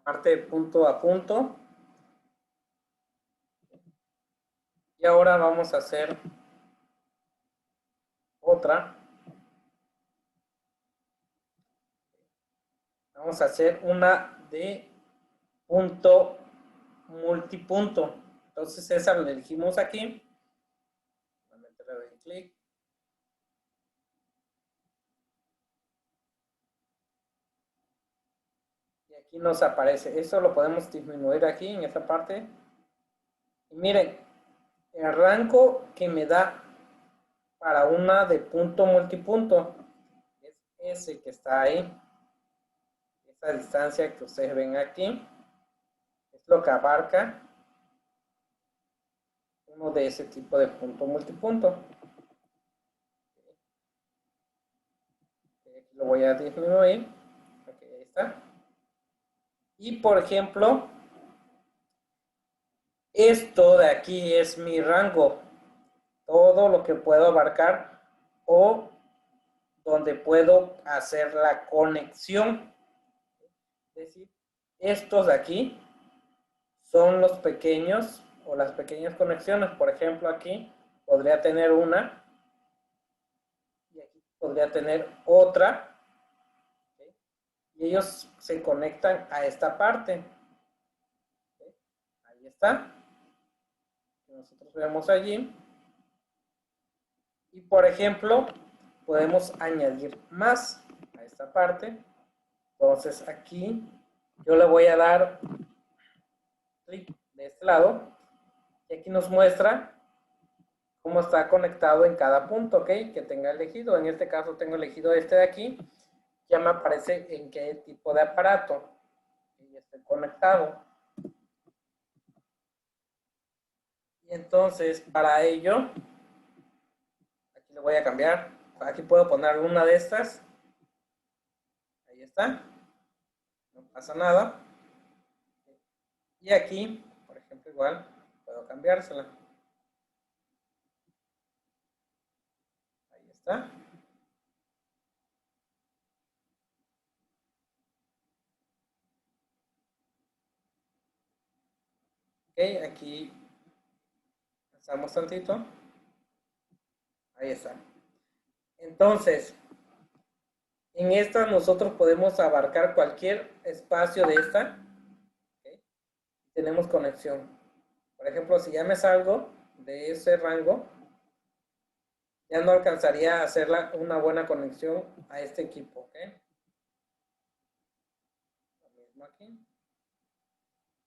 parte de punto a punto. Y ahora vamos a hacer otra. Vamos a hacer una de punto multipunto. Entonces esa la elegimos aquí. Nuevamente le doy clic. Y aquí nos aparece. Esto lo podemos disminuir aquí en esta parte. Y miren, el rango que me da para una de punto multipunto es ese que está ahí. Esta distancia que ustedes ven aquí es lo que abarca uno de ese tipo de punto multipunto. Aquí lo voy a disminuir. Ok, ahí está. Y por ejemplo, esto de aquí es mi rango. Todo lo que puedo abarcar o donde puedo hacer la conexión. Es decir, estos de aquí son los pequeños o las pequeñas conexiones. Por ejemplo, aquí podría tener una y aquí podría tener otra. ¿Okay? Y ellos se conectan a esta parte. ¿Okay? Ahí está. Nosotros vemos allí. Y por ejemplo, podemos añadir más a esta parte. Entonces aquí yo le voy a dar clic de este lado y aquí nos muestra cómo está conectado en cada punto, ¿ok? Que tenga elegido. En este caso tengo elegido este de aquí. Ya me aparece en qué tipo de aparato y estoy conectado. Y entonces para ello, aquí le voy a cambiar. Aquí puedo poner una de estas. Ahí está. No pasa nada. Y aquí, por ejemplo, igual puedo cambiársela. Ahí está. Ok, aquí pasamos tantito. Ahí está. Entonces, en esta nosotros podemos abarcar cualquier espacio de esta. ¿Okay? Tenemos conexión. Por ejemplo, si ya me salgo de ese rango, ya no alcanzaría a hacer una buena conexión a este equipo. ¿Okay? Lo mismo aquí,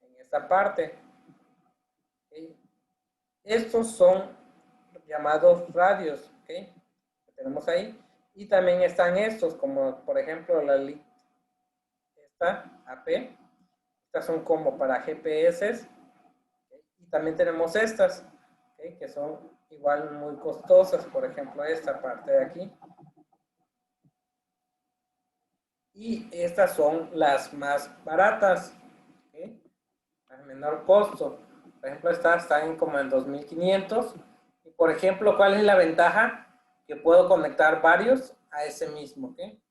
en esta parte. ¿Okay? Estos son llamados radios. ¿Okay? Que tenemos ahí. Y también están estos, como por ejemplo la esta AP. Estas son como para GPS. ¿Okay? Y también tenemos estas, ¿okay? Que son igual muy costosas. Por ejemplo, esta parte de aquí. Y estas son las más baratas, ¿okay? Al menor costo. Por ejemplo, estas están como en 2.500. Y por ejemplo, ¿cuál es la ventaja? Que puedo conectar varios a ese mismo. ¿Okay?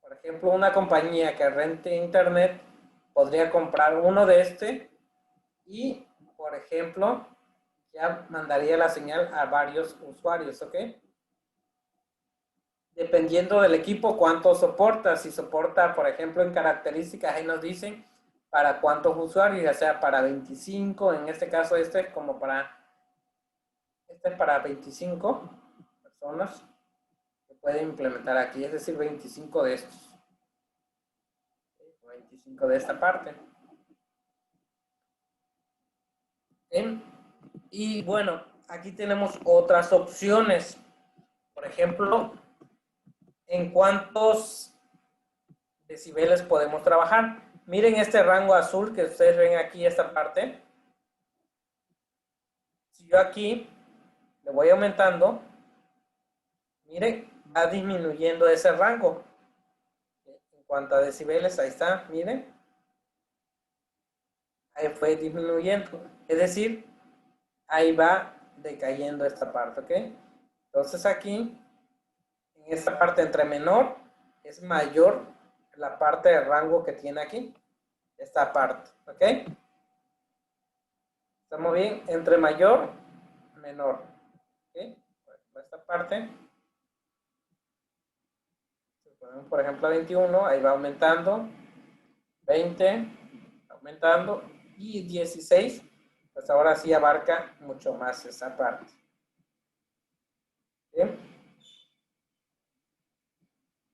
Por ejemplo, una compañía que rente internet podría comprar uno de este y, por ejemplo, ya mandaría la señal a varios usuarios. ¿Ok? Dependiendo del equipo, cuánto soporta. Si soporta, por ejemplo, en características, ahí nos dicen para cuántos usuarios, ya sea para 25, en este caso este es como este es para 25 personas que pueden implementar aquí, es decir, 25 de estos, 25 de esta parte. ¿Sí? Y bueno, aquí tenemos otras opciones. Por ejemplo, en cuántos decibeles podemos trabajar. Miren este rango azul que ustedes ven aquí, esta parte. Si yo aquí le voy aumentando, miren, va disminuyendo ese rango. En cuanto a decibeles, ahí está, miren. Ahí fue disminuyendo. Es decir, ahí va decayendo esta parte, ¿ok? Entonces aquí, en esta parte entre menor, es mayor la parte de rango que tiene aquí, esta parte, ¿ok? ¿Estamos bien? Entre mayor, menor, ¿ok? Esta parte, por ejemplo, a 21, ahí va aumentando, 20, aumentando, y 16, pues ahora sí abarca mucho más esa parte. ¿Bien?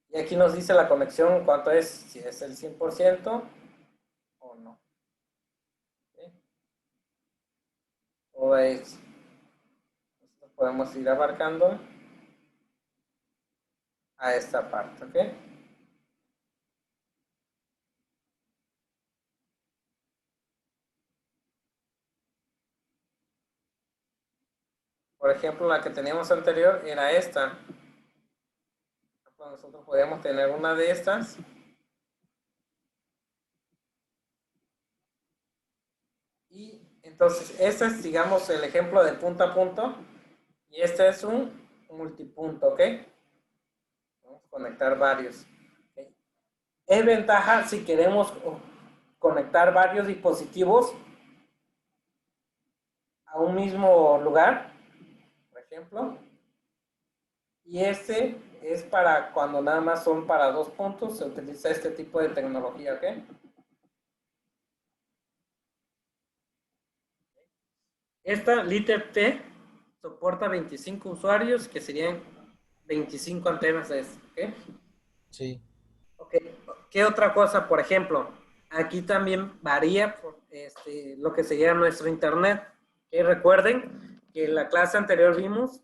Y aquí nos dice la conexión, cuánto es, si es el 100% o no. ¿Sí? O es, nosotros podemos ir abarcando a esta parte, ¿ok? Por ejemplo, la que teníamos anterior era esta. Nosotros podemos tener una de estas. Y entonces, este es, digamos, el ejemplo de punto a punto. Y este es un multipunto, ¿ok? Vamos a conectar varios. ¿Okay? Es ventaja si queremos conectar varios dispositivos a un mismo lugar, por ejemplo. Y este es para cuando nada más son para 2 puntos, se utiliza este tipo de tecnología, ¿ok? Esta LitterT soporta 25 usuarios, que serían 25 antenas de esto, ¿ok? Sí. Ok. ¿Qué otra cosa? Por ejemplo, aquí también varía lo que sería nuestro internet. ¿Okay? Recuerden que en la clase anterior vimos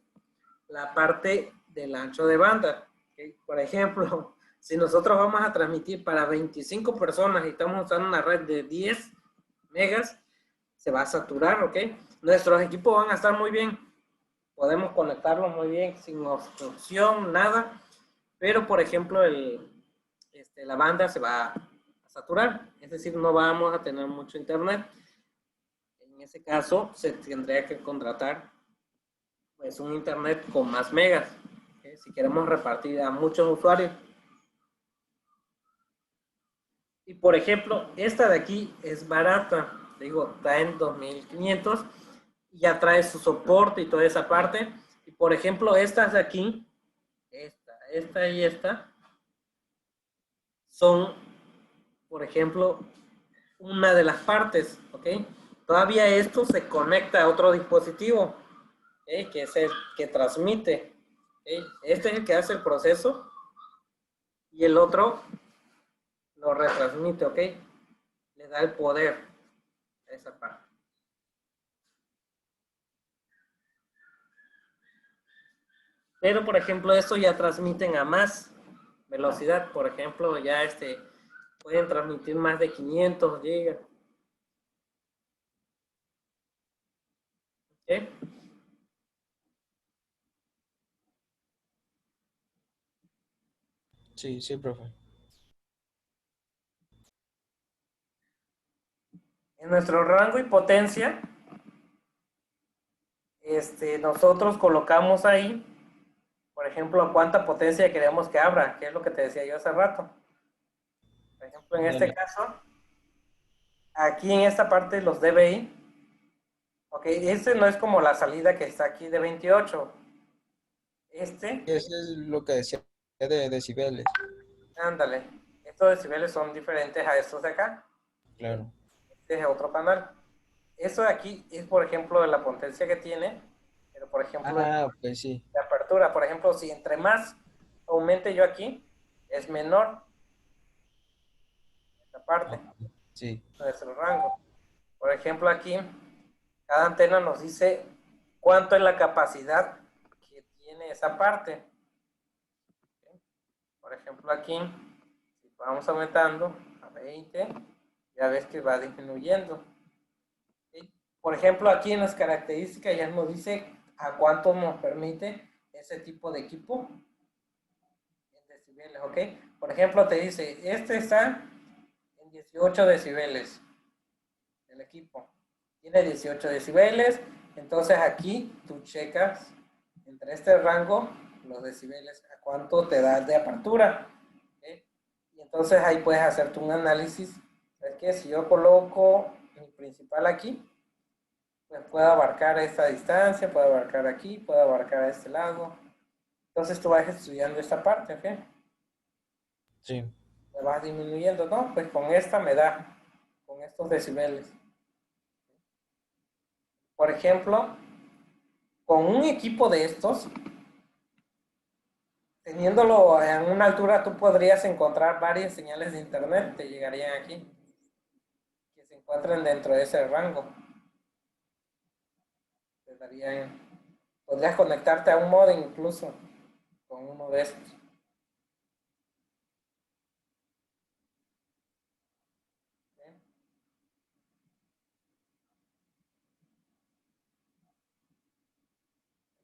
la parte del ancho de banda. ¿Okay? Por ejemplo, si nosotros vamos a transmitir para 25 personas y estamos usando una red de 10 megas, se va a saturar, ¿ok? Nuestros equipos van a estar muy bien, podemos conectarlos muy bien, sin obstrucción, nada, pero por ejemplo, la banda se va a saturar, es decir, no vamos a tener mucho internet. En ese caso, se tendría que contratar pues un internet con más megas, ¿okay? Si queremos repartir a muchos usuarios. Y por ejemplo, esta de aquí es barata, digo, está en 2500, ya trae su soporte y toda esa parte. Y por ejemplo, estas de aquí, esta y esta, son, por ejemplo, una de las partes, ¿ok? Todavía esto se conecta a otro dispositivo, ¿ok? Que es el que transmite, ¿ok? Este es el que hace el proceso y el otro lo retransmite, ¿ok? Le da el poder a esa parte. Pero, por ejemplo, esto ya transmiten a más velocidad. Por ejemplo, ya pueden transmitir más de 500 gigas. ¿Okay? Sí, sí, profe. En nuestro rango y potencia, nosotros colocamos ahí, por ejemplo, cuánta potencia queremos que abra, que es lo que te decía yo hace rato. Por ejemplo, en este Dale. caso, aquí en esta parte los DBI, ok, este no es como la salida que está aquí de 28. Este, Eso es lo que decía de decibeles. ándale, estos decibeles son diferentes a estos de acá. Claro. Este es otro canal. Eso de aquí es, por ejemplo, de la potencia que tiene, pero por ejemplo, Ah, pues sí. de apertura. Por ejemplo, si entre más aumente yo aquí, es menor esta parte, Ok. Sí. nuestro rango. Por ejemplo, aquí, cada antena nos dice cuánto es la capacidad que tiene esa parte. Por ejemplo, aquí, si vamos aumentando a 20, ya ves que va disminuyendo. ¿Sí? Por ejemplo, aquí en las características ya nos dice a cuánto nos permite ese tipo de equipo en decibeles, ¿ok? Por ejemplo, te dice, este está en 18 decibeles, el equipo. Tiene 18 decibeles, entonces aquí tú checas entre este rango los decibeles a cuánto te da de apertura, ¿ok? Y Entonces ahí puedes hacerte un análisis. Es que si yo coloco mi principal aquí, pues puedo abarcar esta distancia, puedo abarcar aquí, puedo abarcar a este lado. Entonces tú vas estudiando esta parte, ¿ok? Sí, Me vas disminuyendo, ¿no? Pues con esta me da, con estos decibeles. Por ejemplo, con un equipo de estos, teniéndolo en una altura, tú podrías encontrar varias señales de internet, te llegarían aquí, que se encuentren dentro de ese rango. Te darían, podrías conectarte a un modem incluso con uno de estos.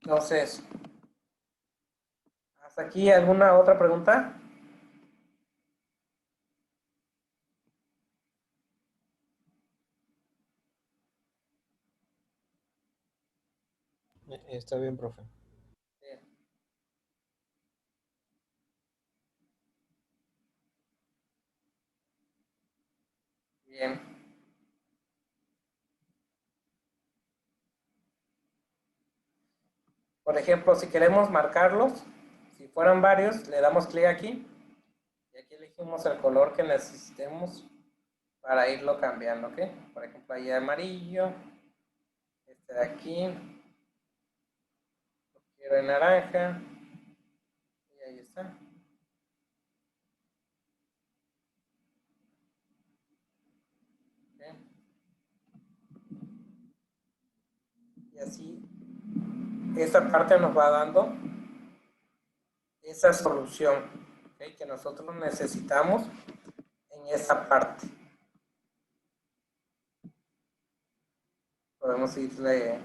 Entonces, ¿hasta aquí alguna otra pregunta? está bien, profe. Bien. Bien. Por ejemplo, si queremos marcarlos, si fueran varios, le damos clic aquí y aquí elegimos el color que necesitemos para irlo cambiando, ¿ok? Por ejemplo, ahí amarillo, este de aquí, lo quiero en naranja y ahí está. ¿Ok? Y así, esta parte nos va dando esa solución, ¿ok? Que nosotros necesitamos en esa parte. Podemos irle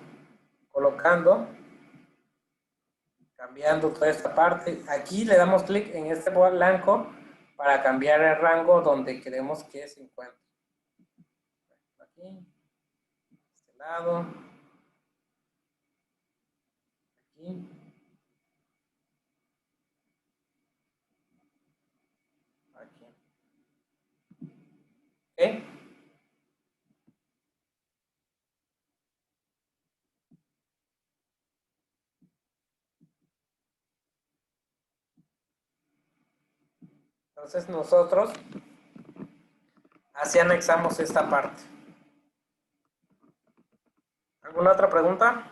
colocando, cambiando toda esta parte. Aquí le damos clic en este blanco para cambiar el rango donde queremos que se encuentre. Aquí, este lado, aquí, aquí. ¿Ok? Entonces nosotros así anexamos esta parte. ¿Alguna otra pregunta?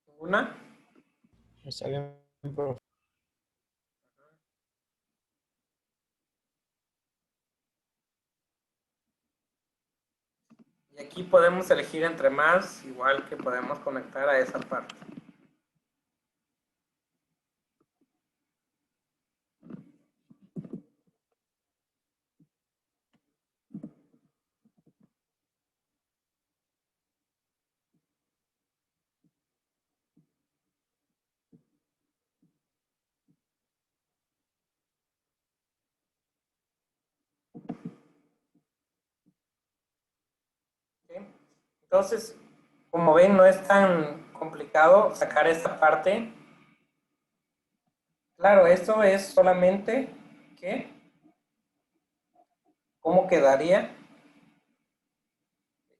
¿Ninguna? Está bien, profe. Y aquí podemos elegir entre más, igual que podemos conectar a esa parte. ¿Ok? Entonces, como ven, no es tan complicado sacar esta parte. Claro, esto es solamente que, ¿cómo quedaría?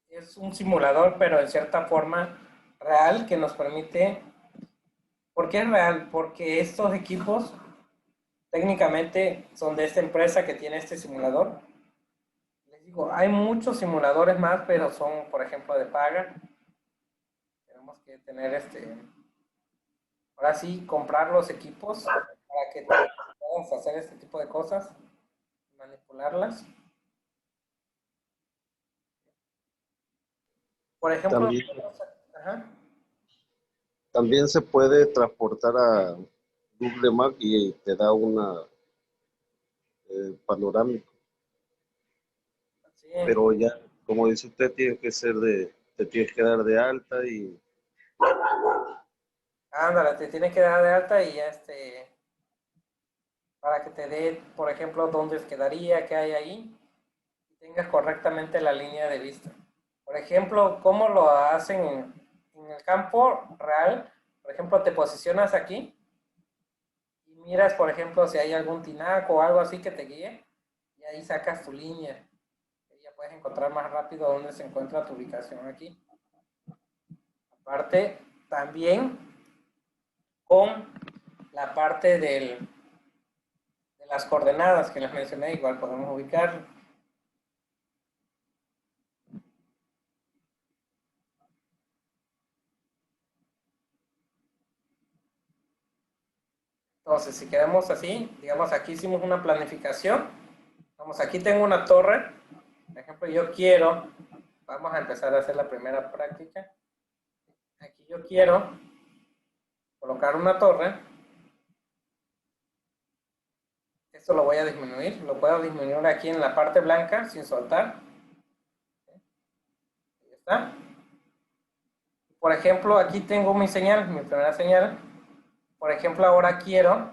Es un simulador, pero en cierta forma real que nos permite. ¿Por qué es real? Porque estos equipos técnicamente son de esta empresa que tiene este simulador. Les digo, hay muchos simuladores más, pero son, por ejemplo, de paga. Tenemos que tener ahora sí, comprar los equipos para que puedas hacer este tipo de cosas, manipularlas. Por ejemplo, También, ajá, también se puede transportar a Google Maps y te da una panorámico, sí, pero ya, como dice usted, tiene que ser te tienes que dar de alta y Ándale, te tienes que dar de alta y ya para que te dé, por ejemplo, dónde quedaría, qué hay ahí, y tengas correctamente la línea de vista. Por ejemplo, ¿cómo lo hacen en el campo real? Por ejemplo, te posicionas aquí y miras, por ejemplo, si hay algún tinaco o algo así que te guíe, y ahí sacas tu línea. Y ya puedes encontrar más rápido dónde se encuentra tu ubicación aquí. Aparte, también con la parte de las coordenadas que les mencioné, igual podemos ubicar. Entonces, si quedamos así, digamos, aquí hicimos una planificación. Vamos, aquí tengo una torre. Por ejemplo, yo quiero, vamos a empezar a hacer la primera práctica. Aquí yo quiero colocar una torre. Esto lo voy a disminuir. Lo puedo disminuir aquí en la parte blanca sin soltar. Ahí está. Por ejemplo, aquí tengo mi señal, mi primera señal. Por ejemplo, ahora quiero,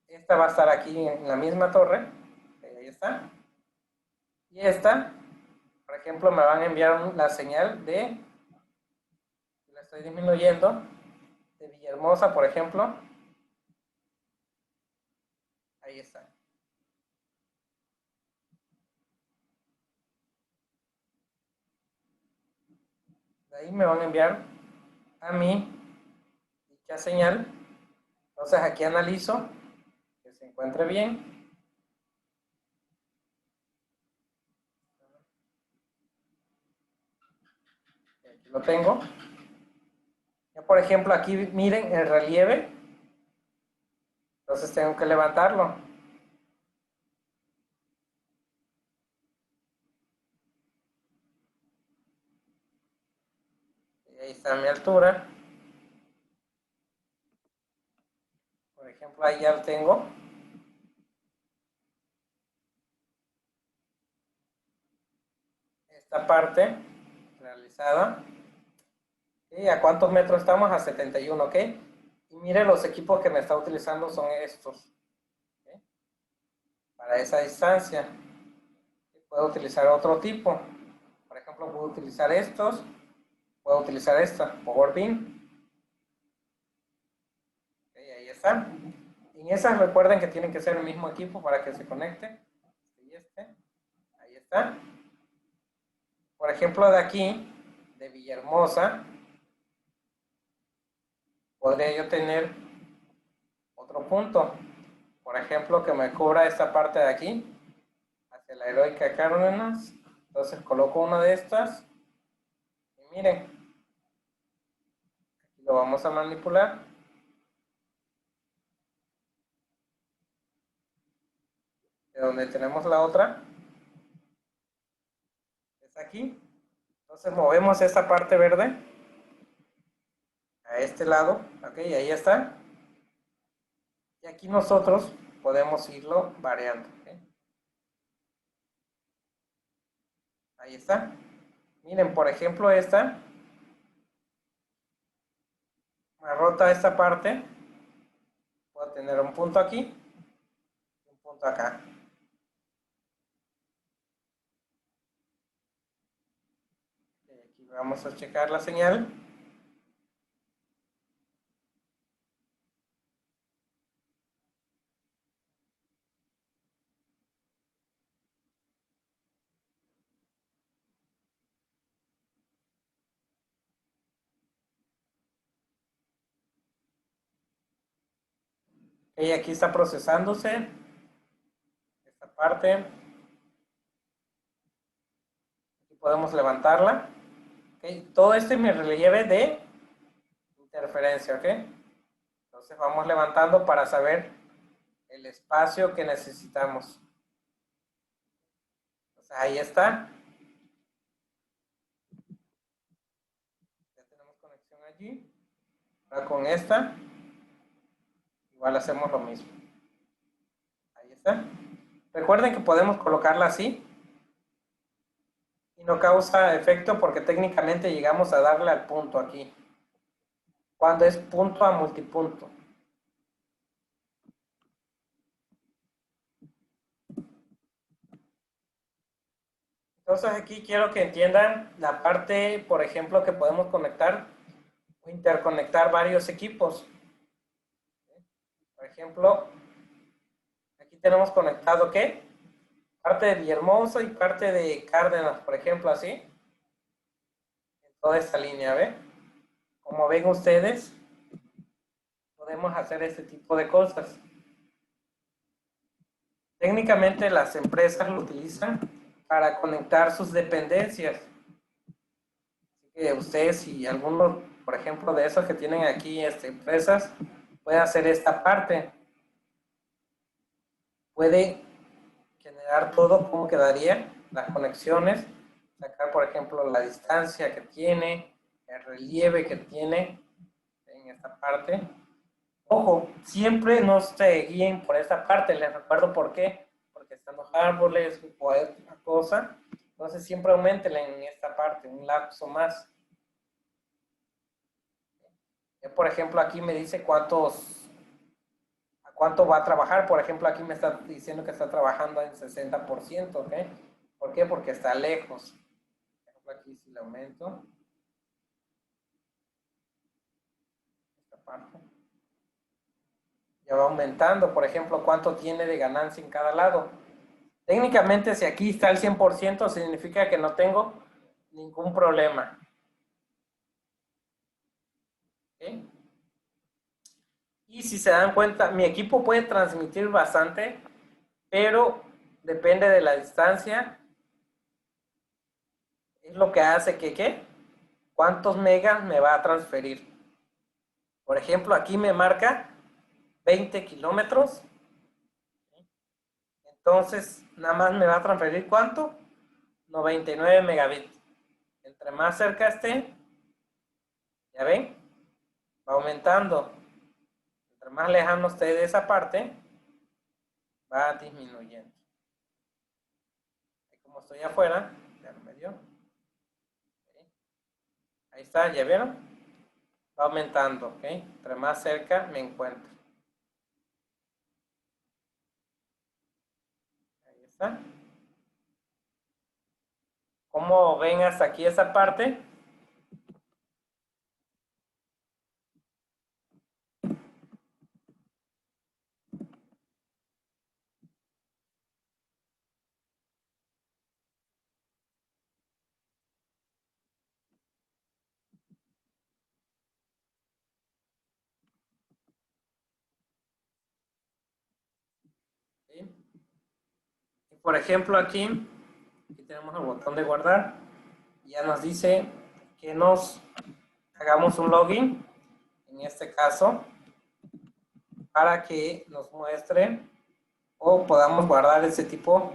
esta va a estar aquí en la misma torre. Ahí está. Y esta, por ejemplo, me van a enviar la señal de, la estoy disminuyendo, de Villahermosa, por ejemplo. Ahí está. De ahí me van a enviar a mí dicha señal. Entonces aquí analizo que se encuentre bien. Aquí lo tengo. Ya por ejemplo aquí miren el relieve. Entonces tengo que levantarlo. Y ahí está mi altura. Por ejemplo ahí ya lo tengo. Esta parte realizada. ¿Y a cuántos metros estamos? A 71, ¿ok? Y mire, los equipos que me está utilizando son estos. ¿Okay? Para esa distancia. Puedo utilizar otro tipo. Por ejemplo, puedo utilizar estos. Puedo utilizar esta, Power Beam. Okay, ahí está. En esas recuerden que tienen que ser el mismo equipo para que se conecte. Y ahí está. Por ejemplo, de aquí, de Villahermosa, podría yo tener otro punto. Por ejemplo, que me cubra esta parte de aquí, hacia la Heroica Cárdenas. Entonces coloco una de estas. Y miren, aquí lo vamos a manipular. De donde tenemos la otra, es aquí. Entonces movemos esta parte verde a este lado. Ok, ahí está. Y aquí nosotros podemos irlo variando. ¿Okay? Ahí está. Miren, por ejemplo, esta me rota esta parte. Puedo tener un punto aquí y un punto acá. Aquí vamos a checar la señal. Okay, aquí está procesándose esta parte. Aquí podemos levantarla. Okay, todo este es mi relieve de interferencia, ¿ok? Entonces vamos levantando para saber el espacio que necesitamos. Entonces ahí está. Ya tenemos conexión allí. Ahora con esta, igual hacemos lo mismo. Ahí está. Recuerden que podemos colocarla así. y no causa efecto porque técnicamente llegamos a darle al punto aquí, cuando es punto a multipunto. Entonces aquí quiero que entiendan la parte, por ejemplo, que podemos conectar o interconectar varios equipos. Por ejemplo, aquí tenemos conectado ¿qué? Parte de Villahermosa y parte de Cárdenas, por ejemplo, así. En toda esta línea, ¿ve? Como ven ustedes, podemos hacer este tipo de cosas. Técnicamente las empresas lo utilizan para conectar sus dependencias. Así que ustedes, si alguno, por ejemplo, de esos que tienen aquí empresas, puede hacer esta parte. Puede generar todo, cómo quedaría, las conexiones, sacar, por ejemplo, la distancia que tiene, el relieve que tiene en esta parte. Ojo, siempre no se guíen por esta parte, les recuerdo por qué, porque están los árboles o otra cosa, entonces siempre aumenten en esta parte, un lapso más. Por ejemplo, aquí me dice a cuánto va a trabajar, por ejemplo, aquí me está diciendo que está trabajando en 60%, ¿ok? ¿Por qué? Porque está lejos. Por ejemplo, aquí si le aumento esta parte. Ya va aumentando, por ejemplo, cuánto tiene de ganancia en cada lado. Técnicamente, si aquí está el 100%, significa que no tengo ningún problema. ¿Okay? Y si se dan cuenta, mi equipo puede transmitir bastante, pero depende de la distancia. Es lo que hace que, ¿qué? ¿Cuántos megas me va a transferir? Por ejemplo, aquí me marca 20 kilómetros. Entonces, nada más me va a transferir ¿cuánto? 99 megabits. Entre más cerca esté, ¿ya ven? Va aumentando. Entre más lejano esté de esa parte, va disminuyendo. Y como estoy afuera, ya no me dio. Ahí está, ¿ya vieron? Va aumentando, ¿ok? Entre más cerca me encuentro. Ahí está. ¿Cómo ven hasta aquí esa parte? ¿Sí? Y por ejemplo, aquí tenemos el botón de guardar. Ya nos dice que nos hagamos un login, en este caso, para que nos muestre o podamos guardar ese tipo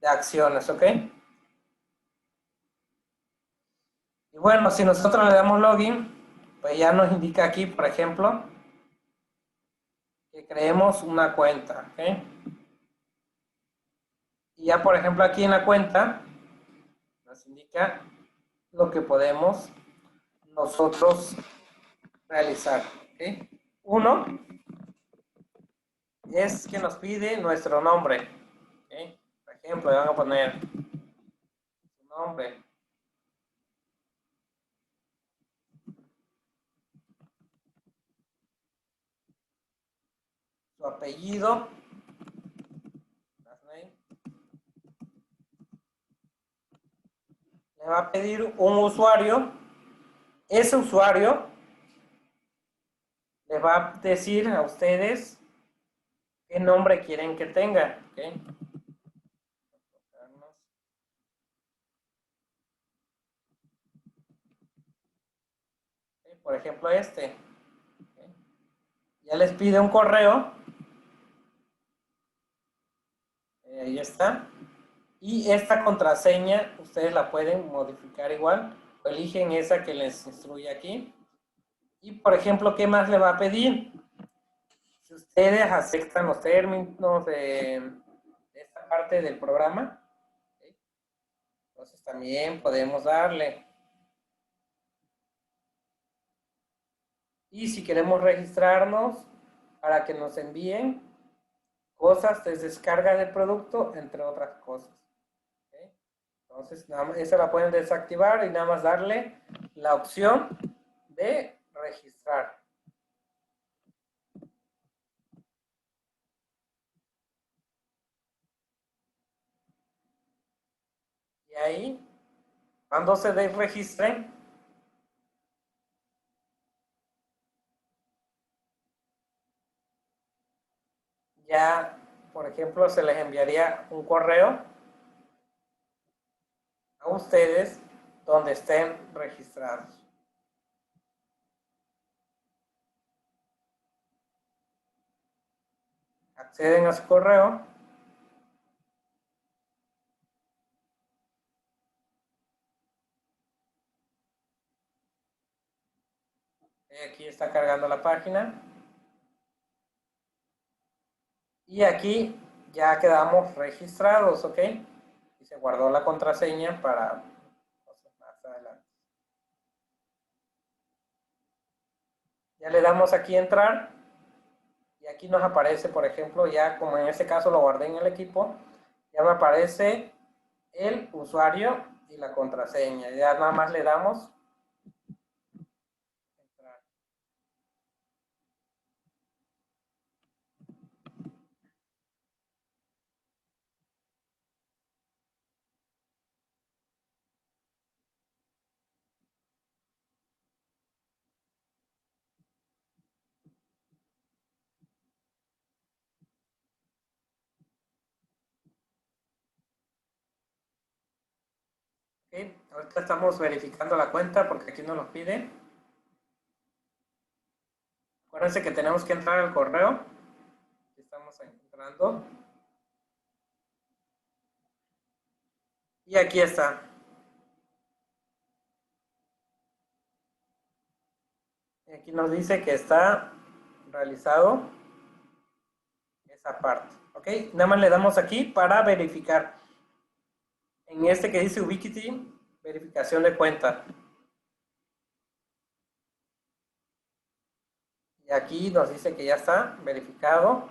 de acciones, ¿ok? Y bueno, si nosotros le damos login, pues ya nos indica aquí, por ejemplo, que creemos una cuenta, ¿ok? Y ya, por ejemplo, aquí en la cuenta nos indica lo que podemos nosotros realizar, ¿ok? Uno es que nos pide nuestro nombre, ¿ok? Por ejemplo, le vamos a poner su nombre. Su apellido. Le va a pedir un usuario. Ese usuario le va a decir a ustedes qué nombre quieren que tenga, ¿ok? Por ejemplo, este. ¿Okay? Ya les pide un correo. Ahí está. Y esta contraseña ustedes la pueden modificar igual. Eligen esa que les instruye aquí. Y por ejemplo, ¿qué más le va a pedir? Si ustedes aceptan los términos de esta parte del programa, ¿sí? Entonces también podemos darle. Y si queremos registrarnos para que nos envíen cosas de descarga del producto, entre otras cosas. ¿Okay? Entonces, esa la pueden desactivar y nada más darle la opción de registrar. Y ahí, cuando se desregistren, ya, por ejemplo, se les enviaría un correo a ustedes donde estén registrados. Acceden a su correo. Aquí está cargando la página. Y aquí ya quedamos registrados, ¿ok? Y se guardó la contraseña para cosas más adelante. Ya le damos aquí entrar. Y aquí nos aparece, por ejemplo, ya como en este caso lo guardé en el equipo, ya me aparece el usuario y la contraseña. Ya nada más le damos entrar. ¿Okay? Ahorita estamos verificando la cuenta porque aquí nos lo pide. Acuérdense que tenemos que entrar al correo. Estamos entrando. Y aquí está. Y aquí nos dice que está realizado esa parte. ¿Ok? Nada más le damos aquí para verificar. En este que dice Ubiquiti, verificación de cuenta. Y aquí nos dice que ya está verificado.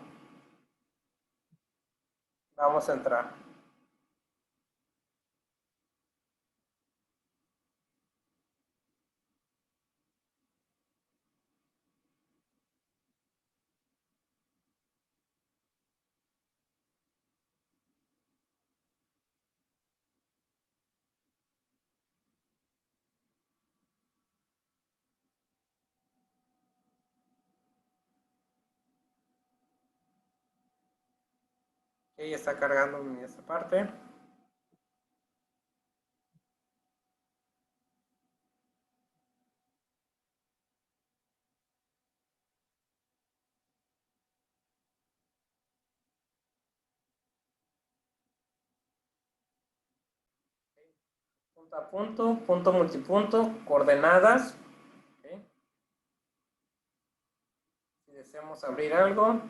Vamos a entrar. Ok, está cargando en esta parte. Punto a punto, punto multipunto, coordenadas. ¿Okay? Si deseamos abrir algo.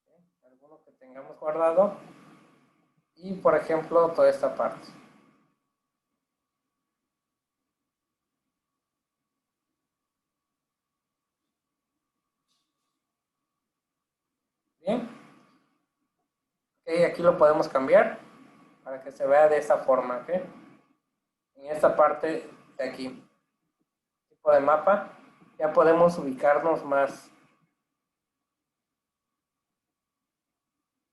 ¿Okay? Alguno que tengamos guardado. Y por ejemplo, toda esta parte. Bien. Okay, aquí lo podemos cambiar para que se vea de esta forma. ¿Okay? En esta parte de aquí. Tipo de mapa. Ya podemos ubicarnos más.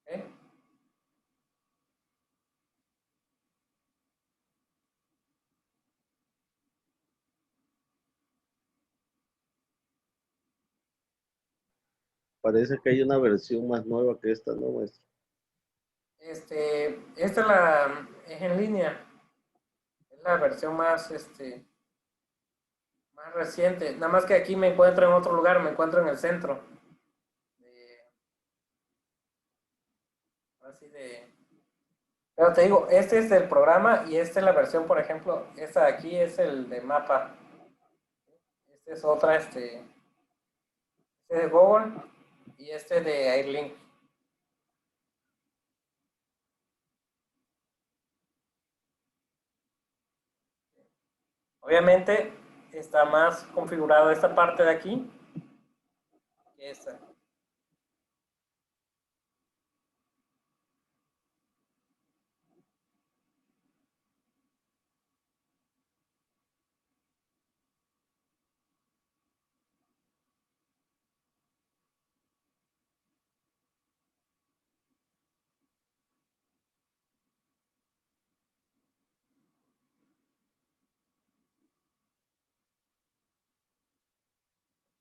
¿Okay? Parece que hay una versión más nueva que esta, ¿no, maestro? Esta es en línea. Es la versión más, más reciente. Nada más que aquí me encuentro en otro lugar, me encuentro en el centro. Así de... Pero te digo, este es del programa y esta es la versión, por ejemplo, esta de aquí es el de mapa. Este es otra, este de Google y este de Airlink. Obviamente está más configurado esta parte de aquí que esta.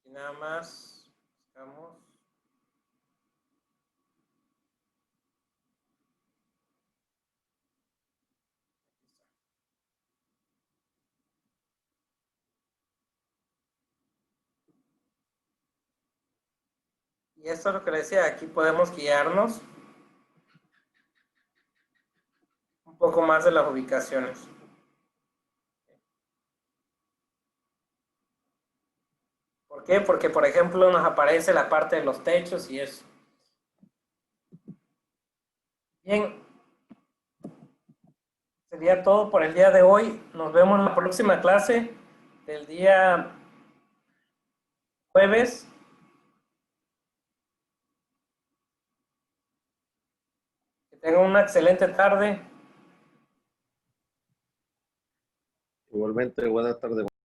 Y nada más buscamos. Y esto es lo que le decía, aquí podemos guiarnos un poco más de las ubicaciones. ¿Por qué? Porque, por ejemplo, nos aparece la parte de los techos y eso. Bien, sería todo por el día de hoy. Nos vemos en la próxima clase del día jueves. Que tengan una excelente tarde. Igualmente, buena tarde.